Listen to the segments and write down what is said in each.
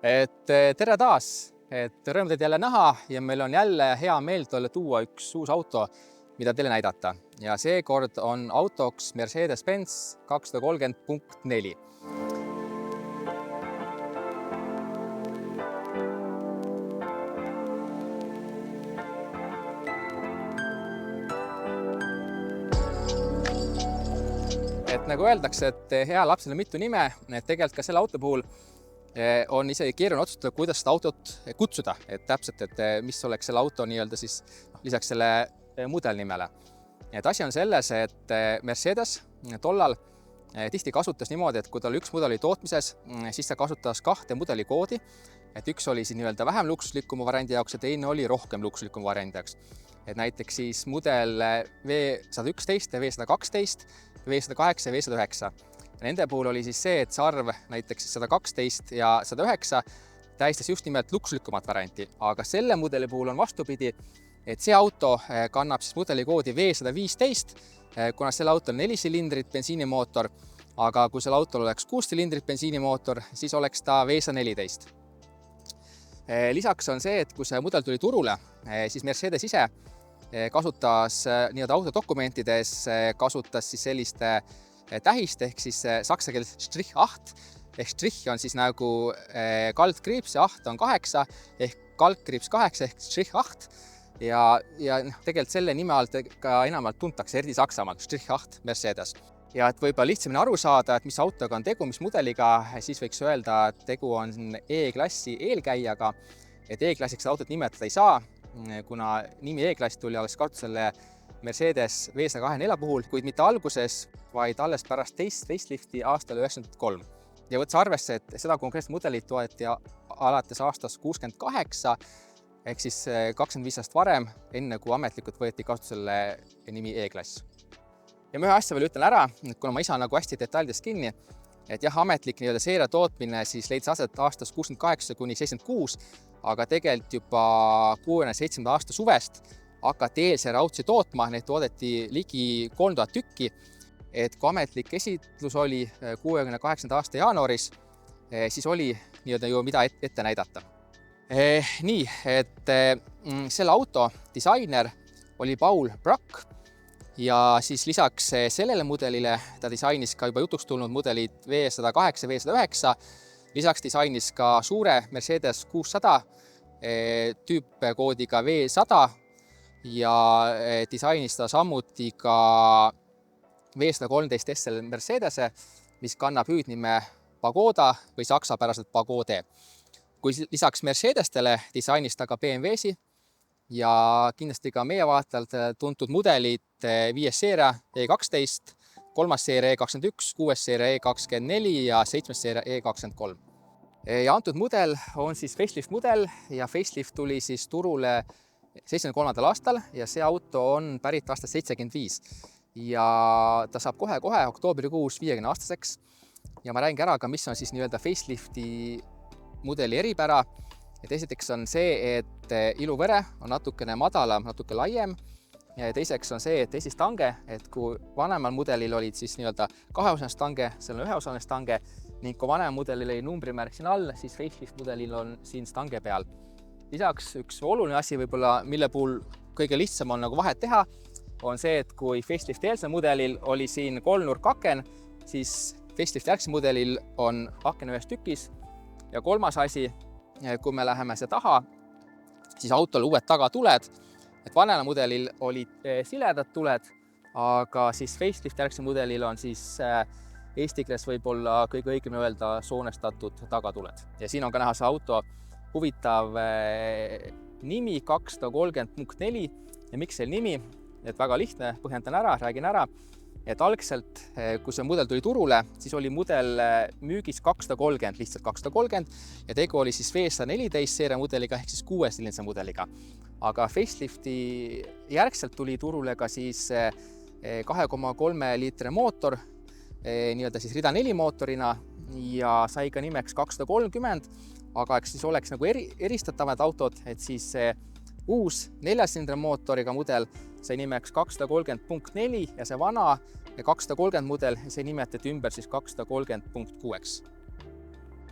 Tere taas, rõõm teid jälle näha ja meil on jälle hea meel teile tuua üks uus auto, mida teile näidata. Ja seekord on autoks Mercedes-Benz 230.4. Nagu öeldakse, et hea lapsele mitu nime, tegelikult ka selle auto puhul on isegi keeruline otsustada, kuidas seda autot kutsuda, täpselt, mis oleks selle auto siis lisaks selle mudelnimele. Asi on selles, et Mercedes tollal tihti kasutas niimoodi, et kui tal üks mudel oli tootmises, siis ta kasutas kahte mudelikoodi, et üks oli siis vähem luksuslikuma variandi jaoks ja teine oli rohkem luksuslikuma variandi jaoks. Näiteks siis mudel V111 ja V112, V108 ja V109. Nende puhul oli siis see, et see arv näiteks 112 ja 109 tähistas just nimelt luksuslikumat varianti, aga selle mudeli puhul on vastupidi, et see auto kannab siis mudelikoodi V115, kuna selle auto on 4 silindrit bensiinimootor, aga kui selle autol oleks 6 silindrit bensiinimootor, siis oleks ta V114. Lisaks on see, et kui see mudel tuli turule, siis Mercedes ise kasutas autodokumentides kasutas siis sellist tähist ehk siis saksa keeles Strich 8 ehk Strich on siis nagu kaldkriips ja 8 on 8 ehk kaldkriips 8 ehk Strich 8 ja tegelikult selle nime alt ka enamalt tuntakse, eriti Saksamaal, Strich 8 Mercedes. Ja et võib-olla lihtsamini aru saada, et mis autoga on tegu, mis mudeliga, siis võiks öelda, et tegu on E-klassi eelkäijaga, et E-klassiks autot nimetada ei saa, kuna nimi E-klass tuli alles kasutusele Mercedes V124 puhul, kuid mitte alguses, vaid alles pärast teist facelifti aastal 1993. Ja võttes arvesse, et seda konkreetset mudelit toeti alates aastast 68, ehk siis 25 aastat varem, enne kui ametlikult võeti kasutusele nimi E-klass. Ja ma ühe asja veel ütlen ära, kuna ma ise on hästi detailidest kinni, et jah, ametlik seeria tootmine siis leidis aset aastast 68 kuni 76, aga tegelikult juba 67. aasta suvest hakati eelseeria autosid tootma, neid toodeti ligi 3000 tükki, et kui ametlik esitlus oli 68. aasta jaanuaris, siis oli ju mida ette näidata. Nii, et selle auto disainer oli Paul Bracq ja siis lisaks sellele mudelile ta disainis ka juba jutuks tulnud mudelid V108 ja V109, lisaks disainis ka suure Mercedes 600 tüüpkoodiga V100 ja disainis ta samuti ka V113 SL Mercedese, mis kannab hüüdnime Pagoda või saksapäraselt Pagode. Kui lisaks Mercedestele disainis ta ka BMW-si ja kindlasti ka meie vaatajalt tuntud mudelid 5. seeria E12, 3. seeria E21, 6. seeria E24 ja 7. seeria E23. Ja antud mudel on siis facelift mudel ja facelift tuli siis turule 73. aastal ja see auto on pärit aastast 75 ja ta saab kohe oktoobrikuus 50-aastaseks ja ma räägin ära ka, mis on siis facelifti mudeli eripära. Et esiteks on see, et iluvõre on natukene madalam, natuke laiem ja teiseks on see, et esistange, et kui vanemal mudelil olid siis kaheosaline stange, seal on üheosaline stange ning kui vanem mudelil oli numbrimärk siin all, siis facelift mudelil on siin stange peal. Lisaks üks oluline asi võib-olla, mille puhul kõige lihtsam on vahet teha, on see, et kui facelift eelsel mudelil oli siin kolmnurkaken, siis facelift järgsel mudelil on aken ühes tükis. Ja kolmas asi, kui me läheme see taha, siis autol uued tagatuled, et vanemal mudelil olid siledad tuled, aga siis facelift järgsel mudelil on siis eesti keeles võib-olla kõige õigem öelda soonestatud tagatuled. Ja siin on ka näha see auto huvitav nimi 230.4 ja miks see nimi, et väga lihtne, põhjendan ära, räägin ära, et algselt, kui see mudel tuli turule, siis oli mudel müügis 230, lihtsalt 230 ja tegu oli siis V114 seeria mudeliga ehk siis 6-silindrise mudeliga. Aga facelifti järgselt tuli turule ka siis 2,3 liitrine mootor, siis rida 4 mootorina ja sai ka nimeks 230, aga eks siis oleks eristatavad autod, et siis uus 4-silindri mootoriga mudel sai nimeks 230.4 ja see vana 230 mudel sai nimetati ümber siis 230.6.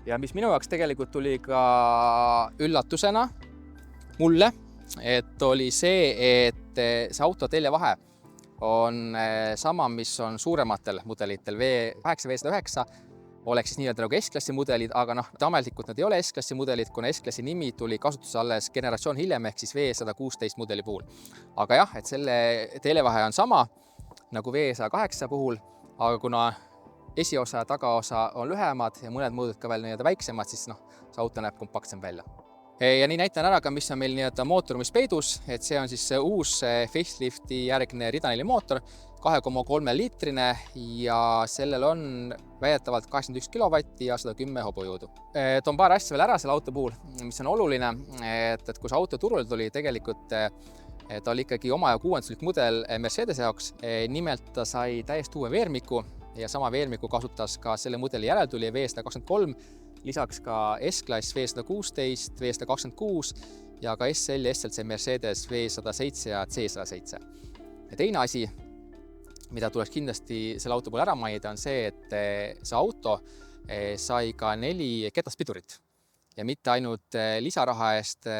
Ja mis minu jaoks tegelikult tuli ka üllatusena mulle, et oli see, et see auto teljevahe on sama, mis on suurematel mudelitel V8, V109, oleks siis nii-öelda nagu S-klassi mudelid, aga noh, ametlikult nad ei ole S-klassi mudelid, kuna S-klassi nimi tuli kasutusse alles generatsioon hiljem, ehk siis V116 mudeli puhul. Aga jah, et selle teljevahe on sama nagu V108 puhul, aga kuna esiosa ja tagaosa on lühemad ja mõned mõõdud ka veel nii-öelda väiksemad, siis noh, see auto näeb kompaktsem välja. Ja nii näitan ära ka, mis on meil nii-öelda mootorruumis peidus, et see on siis uus facelifti järgne Ridaneli mootor, 2,3 liitrine ja sellel on väidetavalt 81 kilovatti ja 110 hobujõudu. Toon paar asja veel ära selle auto puhul, mis on oluline, et kui see auto turule tuli, tegelikult ta oli ikkagi omajagu uuenduslik mudel Mercedese jaoks. Nimelt ta sai täiesti uue veermiku ja sama veermiku kasutas ka selle mudeli järeltulija V123, lisaks ka S-klass V116, V126 ja ka SL ja SLC Mercedes V107 ja C107. Ja teine asi, mida tuleks kindlasti selle auto puhul ära mainida, on see, et see auto sai ka 4 ketaspidurit. Ja mitte ainult lisaraha eest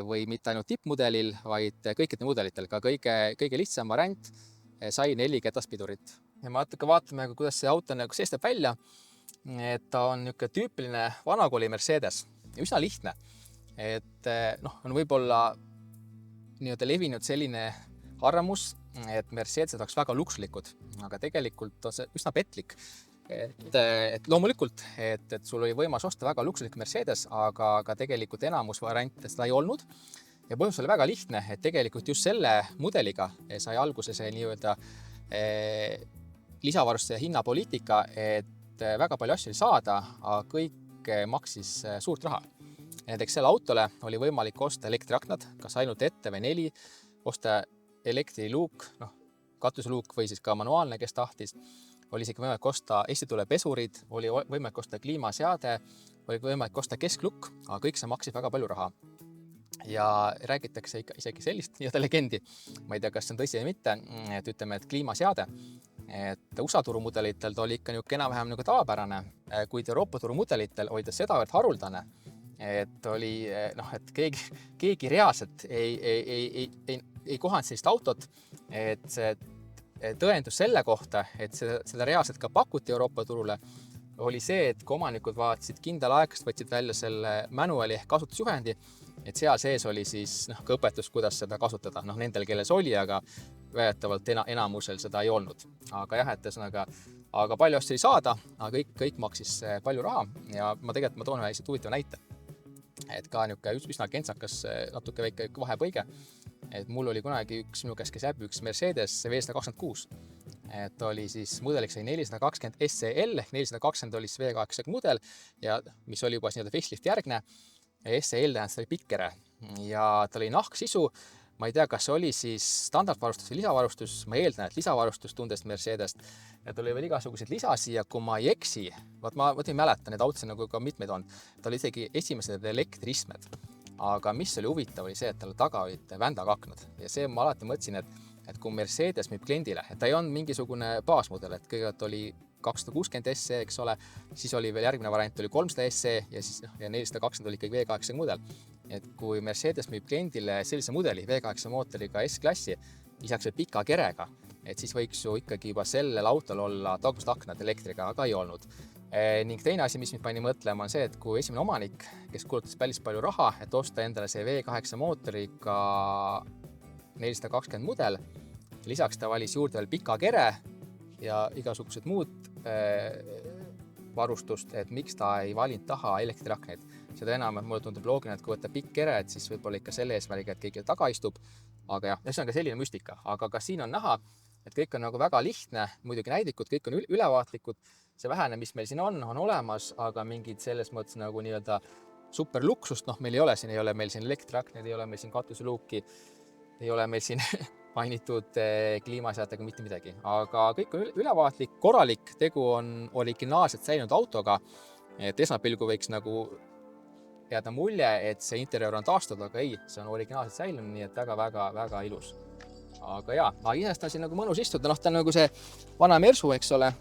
või mitte ainult tippmudelil, vaid kõikidel mudelitel, ka kõige lihtsam variant sai 4 ketaspidurit. Ja me vaatame, kuidas see auto nagu sees näeb välja. Et ta on niisugune tüüpiline vanakooli Mercedes ja üsna lihtne. Et noh, on võib-olla nii-öelda levinud selline arvamus, et Mercedes oleks väga luksuslikud, aga tegelikult on see üsna petlik. Et loomulikult, et sul oli võimas osta väga luksuslik Mercedes, aga tegelikult enamus variante seda ei olnud. Ja põhjus oli väga lihtne, et tegelikult just selle mudeliga sai alguse see nii-öelda lisavarustuse hinnapoliitika, et väga palju asju oli saada, aga kõik maksis suurt raha. Näiteks selle autole oli võimalik osta elektriaknad, kas ainult ette või 4, osta elektriluuk, katuseluuk või siis ka manuaalne, kes tahtis. Oli isegi võimalik osta estitulepesurid, oli võimalik osta kliimaseade, oli võimalik osta kesklukk, aga kõik see maksis väga palju raha. Ja räägitakse isegi sellist nii-öelda legendi, ma ei tea, kas see on tõsi või mitte, et ütleme, et kliimaseade, et USA turumudelitel oli ikka enam-vähem nagu tavapärane, kuid Euroopa turumudelitel oli ta sedavõrd haruldane, et oli, et keegi reaalselt ei kohanud sellist autot, et see tõendus selle kohta, et seda reaalselt ka pakuti Euroopa turule, oli see, et kui omanikud vaatasid kindlalaegast, võtsid välja selle manuali ehk kasutusjuhendi, et seal sees oli siis ka õpetus, kuidas seda kasutada. Nendel, kelles oli, aga väidetavalt enamusel seda ei olnud. Aga jah, et aga palju asju ei saada, aga kõik maksis palju raha ja ma toon ühe huvitava näite. Et ka üsna kentsakas natuke väike vahepõige. Et mul oli kunagi minu käes käis läbi üks Mercedes V126. Et oli siis mudeliks 420 SEL ehk 420 oli siis V8 mudel ja mis oli juba nii-öelda facelift järgne. SEL tähendas, ta oli pikkere ja ta oli nahksisu. Ma ei tea, kas oli siis standardvarustus või lisavarustus. Ma eeldan, et lisavarustus tundes Mercedest. Ja ta oli veel igasuguseid lisasi ja kui ma ei eksi, ma ei mäleta, need autosid nagu ka mitmeid on. Ta oli isegi esimesed elektrismed. Aga mis oli huvitav, oli see, et tal taga olid vändaga aknad. Ja see ma alati mõtlesin, et kui Mercedes müüb kliendile, et ta ei olnud mingisugune baasmudel, et kõigepealt oli 260 SE, eks ole, siis oli veel järgmine variant, oli 300 SE ja siis ja 420 oli ikkagi V8 mudel. Et kui Mercedes müüb kliendile sellise mudeli V8 mootoriga S-klassi, lisaks veel pika kerega, et siis võiks ju ikkagi juba sellel autol olla tagust aknad elektriga, aga ei olnud. Ning teine asi, mis mind pani mõtlema, on see, et kui esimene omanik, kes kulutas päris palju raha, et osta endale see V8 mootoriga 420 mudel, lisaks ta valis juurde veel pika kere ja igasugused muud varustust, et miks ta ei valinud taha elektriakneid. Seda enam, et mulle tundub loogiline, et kui võtta pikk kere, et siis võib-olla ikka selle eesmärgiga, et keegi taga istub. Aga jah, see on ka selline müstika. Aga ka siin on näha, et kõik on nagu väga lihtne, muidugi näidikud, kõik on ülevaatlikud. See vähene, mis meil siin on olemas, aga mingid selles mõttes nagu nii-öelda superluksust, meil ei ole meil siin elektriakneid, ei ole meil siin katuseluuki, ei ole meil siin mainitud kliimaseadega mitte midagi. Aga kõik on ülevaatlik, korralik, tegu on originaalselt säilinud autoga, et esmapilgu võiks nagu jääda mulje, et see interiör on taastatud, aga ei, see on originaalselt säilinud, nii et väga ilus. Aga jaa, isest on siin nagu mõnus istuda, ta on nagu see vana Mersu, eks ole,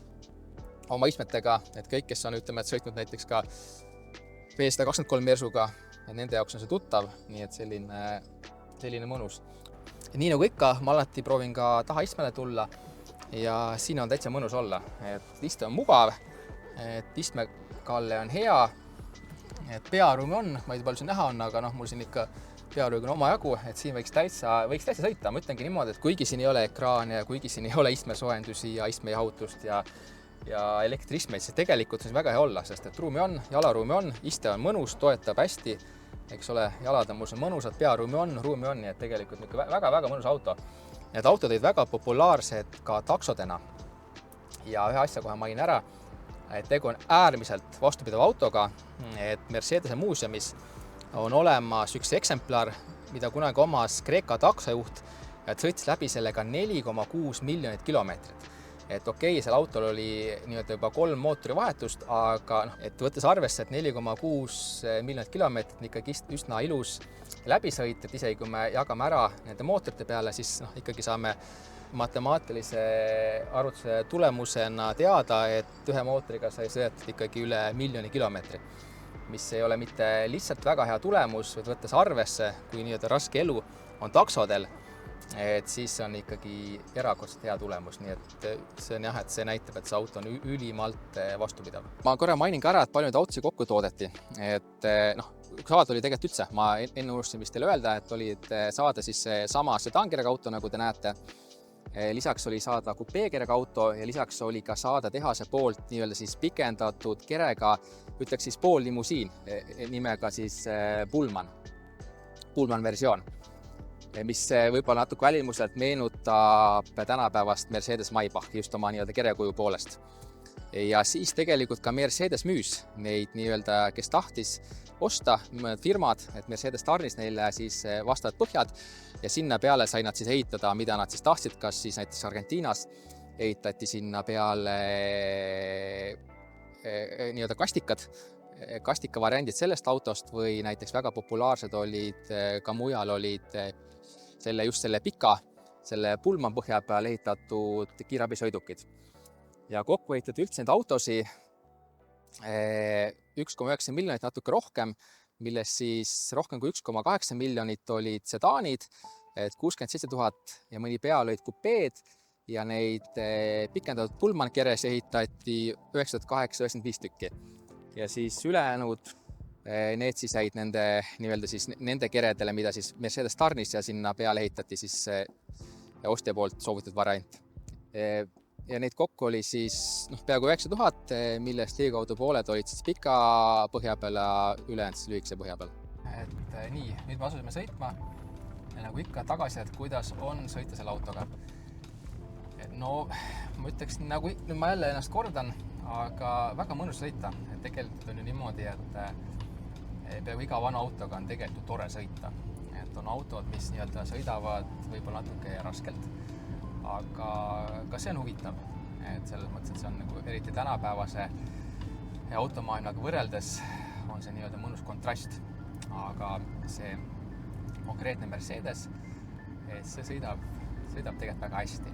oma istmetega, et kõik, kes on, ütleme, et sõitnud näiteks ka V123 Mersuga, nende jaoks on see tuttav, nii et selline mõnus. Nii nagu ikka, ma alati proovin ka tahaistmele tulla ja siin on täitsa mõnus olla, et iste on mugav, et istmekalle on hea, et pearuumi on, ma ei tea, palju siin näha on, aga mul siin ikka pearuumi on omajagu, et siin võiks täitsa sõita. Ma ütlengi niimoodi, et kuigi siin ei ole ekraane ja kuigi siin ei ole istmesoojendusi ja istmejahutust ja elektriistmeid, siis tegelikult on väga hea olla, sest et ruumi on, jalaruumi on, iste on mõnus, toetab hästi, eks ole, jalad on mul siin mõnusad, pearuumi on, nii et tegelikult väga-väga mõnus auto. Need autod olid väga populaarsed ka taksodena ja ühe asja kohe mainin ära, et tegu on äärmiselt vastupidava autoga, et Mercedese muuseumis on olemas üks eksemplar, mida kunagi omas Kreeka taksojuht, et sõitis läbi sellega 4,6 miljonit kilomeetrit. Et okei, seal autol oli juba 3 mootorivahetust, aga et võttes arvesse, et 4,6 miljonit kilomeetrit on ikkagi üsna ilus läbisõit, et isegi kui me jagame ära nende mootorite peale, siis ikkagi saame matemaatilise arvutuse tulemusena teada, et ühe mootoriga sai sõidetud ikkagi üle 1 miljoni kilomeetri, mis ei ole mitte lihtsalt väga hea tulemus, vaid võttes arvesse, kui raske elu on taksodel, et siis on ikkagi erakordselt hea tulemus, nii et see on et see näitab, et see auto on ülimalt vastupidav. Ma korra mainin ka ära, et palju neid autosid kokku toodeti, et saada oli tegelikult üldse, ma enne unustasin vist teile öelda, et olid saada siis sama sedaankirjaga auto, nagu te näete. Lisaks oli saada kupeekirjaga auto ja lisaks oli ka saada tehase poolt siis pikendatud kerega, ütleks siis poollimusiin nimega siis Pullman versioon, mis võib-olla natuke välimuselt meenutab tänapäevast Mercedes Maybach just oma kerekuju poolest. Ja siis tegelikult ka Mercedes müüs neid kes tahtis osta, mõned firmad, et Mercedes tarnis neile siis vastavad põhjad ja sinna peale sai nad siis ehitada, mida nad siis tahtsid, kas siis näiteks Argentiinas ehitati sinna peale kastika variandid sellest autost või näiteks väga populaarsed olid ka mujal olid just selle pika, selle Pullman põhja peal ehitatud kiirabisõidukid. Ja kokku ehitati üldse neid autosi 1,9 miljonit natuke rohkem, milles siis rohkem kui 1,8 miljonit olid sedaanid, 67 000 ja mõni peal olid kupeed ja neid pikendatud Pullman keres ehitati 98-95 tükki. Ja siis ülejäänud need siis jäid nende keredele, mida siis Mercedes tarnis ja sinna peale ehitati siis ostja poolt soovitud variant. Ja neid kokku oli siis peaaegu 9000, millest ligikaudu pooled olid siis pika põhja peal ja ülejäänud siis lühikese põhja peal. Et nii, nüüd me asusime sõitma ja nagu ikka tagasi, et kuidas on sõita selle autoga. No ma ütleks, nagu nüüd ma jälle ennast kordan, aga väga mõnus sõita. Et tegelikult on ju niimoodi, et peaaegu iga vana autoga on tegelikult tore sõita. Et on autod, mis sõidavad võib-olla natuke raskelt, aga ka see on huvitav. Et selles mõttes, et see on nagu eriti tänapäevase automaailmaga võrreldes on see mõnus kontrast. Aga see konkreetne Mercedes, see sõidab tegelikult väga hästi.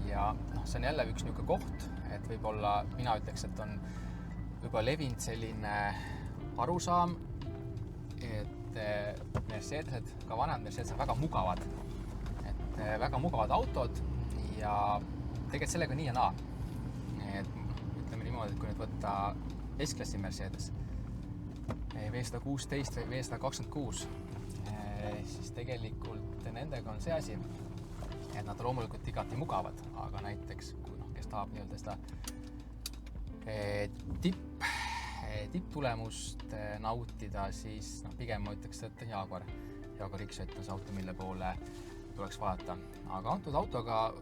Ja see on jälle üks niisugune koht, et võib-olla mina ütleks, et on võib-olla levinud selline arusaam, et Mercedesed, ka vanad Mercedesed on väga mugavad. Et väga mugavad autod ja tegelikult sellega nii ja naa. Et ütleme niimoodi, et kui nüüd võtta S-klassi Mercedes, V116 või V126, siis tegelikult nendega on see asi, et nad loomulikult igati mugavad, aga näiteks, kes tahab seda tipptulemust nautida, siis pigem ma ütleks, et Jaguar X-Jet on see auto, mille poole tuleks vaadata. Aga antud autoga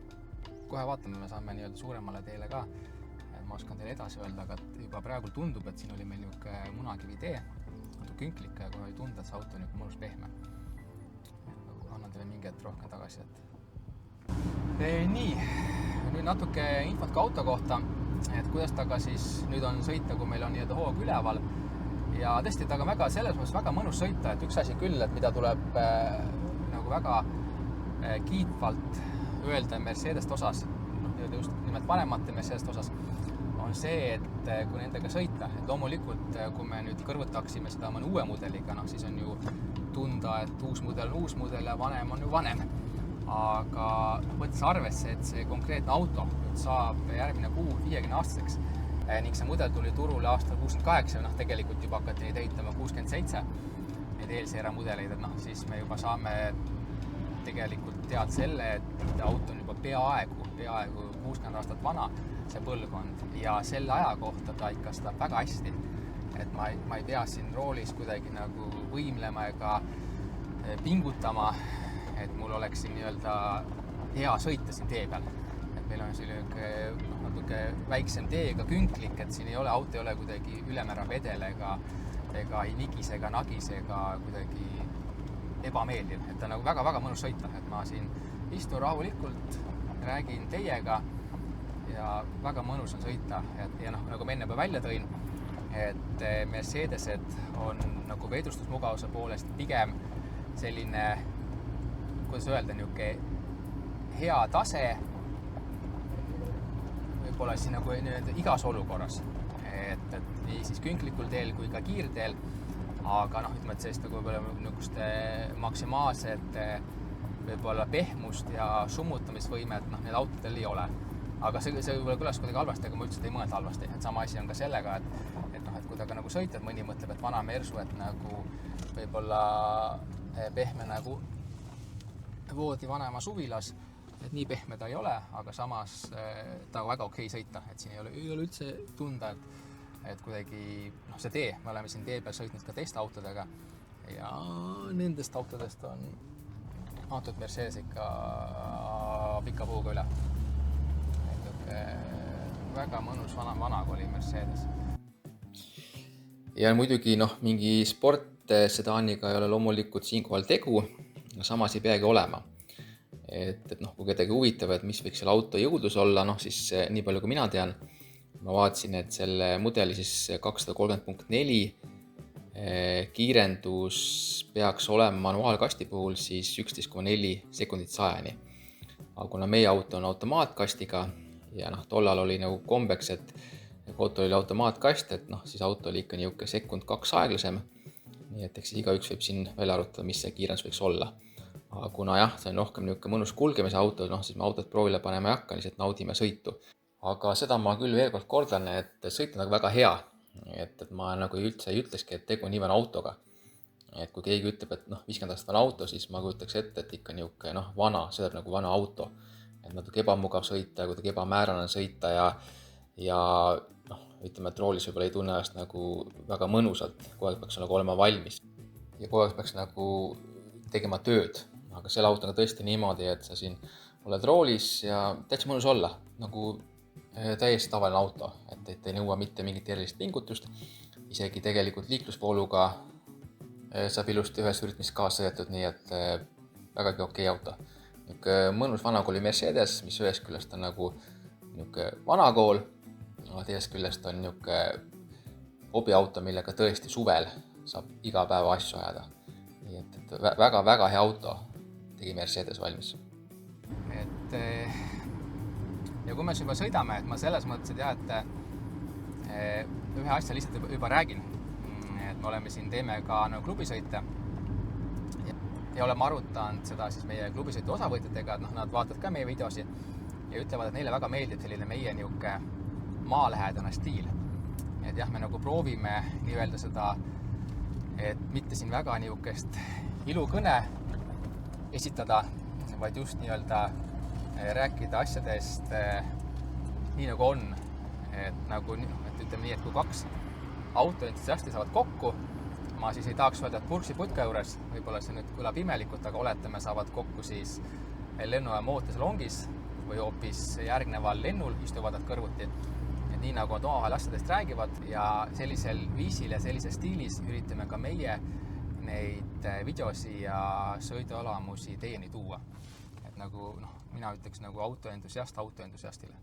kohe vaatame, me saame suuremale teele ka. Ma oskan teile edasi öelda, aga juba praegu tundub, et siin oli meil munakivi tee, künklik ja kohe ei tunda, et see auto on mõnus pehme. Annan teile mingi hetk rohkem tagasi. Nii, nüüd natuke infot ka auto kohta, et kuidas ta ka siis nüüd on sõita, kui meil on hoog üleval. Ja tõesti, ta on väga selles mõttes väga mõnus sõita, et üks asi küll, et mida tuleb nagu väga kiitvalt öelda Mercedest osas, just nimelt vanemate Mercedest osas, on see, et kui nendega sõita, et loomulikult, kui me nüüd kõrvutaksime seda mõne uue mudeliga, siis on ju tunda, et uus mudel ja vanem on ju vanem. Aga võttes arvesse, et see konkreetne auto saab järgmine kuu 50-aastaseks ning see mudel tuli turule aastal 68, tegelikult juba hakati neid ehitama 67, neid eelseera mudeleid, et siis me juba saame tegelikult teada selle, et auto on juba peaaegu 60 aastat vana, see põlvkond, ja selle aja kohta ta ikka seda väga hästi. Et ma ei pea siin roolis kuidagi nagu võimlema ega pingutama, et mul oleks siin hea sõita siin tee peal. Et meil on selline natuke väiksem teega künklik, et siin auto ei ole kuidagi ülemäära vedel ega ei nigis ega nagis ega kuidagi ebameeldiv. Et ta on nagu väga-väga mõnus sõita, et ma siin istun rahulikult, räägin teiega ja väga mõnus on sõita. Ja nagu ma enne välja tõin, et Mercedesed on nagu vedustusmugavuse poolest pigem selline, kuidas öelda, hea tase, võib-olla siis nagu igas olukorras. Et nii siis künklikul teel kui ka kiirteel, aga ütleme, et sellist nagu maksimaalset võib-olla pehmust ja summutamisvõimet need autodel ei ole. Aga see võib-olla kõlas kuidagi halvasti, aga ma üldse ei mõelda halvasti. Et sama asi on ka sellega, et kui ta nagu sõitad, mõni mõtleb, et vana Mersu, et nagu võib-olla pehme nagu voodi vanema suvilas, et nii pehme ta ei ole, aga samas ta on väga okei sõita, et siin ei ole üldse tunda, et kuidagi see tee, me oleme siin tee peal sõitnud ka teiste autodega ja nendest autodest on antud Mercedes ikka pika puuga üle. Väga mõnus vana oli Mercedes. Ja muidugi mingi sportsedaaniga ei ole loomulikult siinkohal tegu, samas ei peagi olema. Et kui kedagi huvitab, et mis võiks selle auto jõudlus olla, siis nii palju kui mina tean, ma vaatasin, et selle mudeli 230.4 kiirendus peaks olema manuaalkasti puhul 11,4 sekundit 100-ni. Aga kuna meie auto on automaatkastiga ja tollal oli nagu kombeks, et auto oli automaatkast, et siis auto oli ikka niuke sekund 2 aeglasem. Nii et eks igaüks võib siin välja arutada, mis see kiirendus võiks olla. Aga kuna see on rohkem niuke mõnus kulgemise auto, siis me autot proovile panema ei hakka, lihtsalt naudime sõitu. Aga seda ma küll veel kord kordan, et sõit on väga hea. Et ma nagu üldse ei ütleski, et tegu nii vana autoga. Et kui keegi ütleb, et 50 aastat vana auto, siis ma kujutaks ette, et ikka niuke vana, see on nagu vana auto. Et natuke ebamugav sõita, kuidagi ebamäärane sõita ja ütleme, et roolis võib-olla ei tunne ennast nagu väga mõnusalt, kogu aeg peaks nagu olema valmis. Ja kogu aeg peaks nagu tegema tööd, aga selle autoga tõesti niimoodi, et sa siin oled roolis ja täitsa mõnus olla, nagu täiesti tavaline auto, et ei nõua mitte mingit erilist pingutust, isegi tegelikult liiklusvooluga saab ilusti ühes üritmis kaasa sõidetud, nii et vägagi okei auto. Mõnus vanakooli Mercedes, mis ühest küljest on nagu vanakool, aga teisest küljest on hobiauto, millega tõesti suvel saab iga päeva asju ajada. Nii et väga-väga hea auto tegi Mercedes valmis. Ja kui me juba sõidame, et ma selles mõttes, et ühe asja lihtsalt juba räägin. Et me oleme siin, teeme ka klubisõite ja oleme arutanud seda siis meie klubisõitu osavõtjatega, et nad vaatavad ka meie videosi ja ütlevad, et neile väga meeldib selline meie niuke maalähedane stiil. Et jah, me nagu proovime nii-öelda seda, et mitte siin väga niukest ilukõne esitada, vaid just nii-öelda rääkida asjadest nii nagu on. Et nagu, et ütleme nii, et kui 2 autoentusiasti saavad kokku, ma siis ei tahaks öelda, et purksi putka juures, võib-olla see nüüd kõlab imelikult, aga oletame saavad kokku siis lennujaama ootesalongis või hoopis järgneval lennul istuvad nad kõrvuti. Et nii nagu nad omavahel asjadest räägivad ja sellisel viisil ja sellises stiilis üritame ka meie neid videosi ja sõidualamusi teieni tuua. Et nagu, mina ütleks nagu autoentusiastile.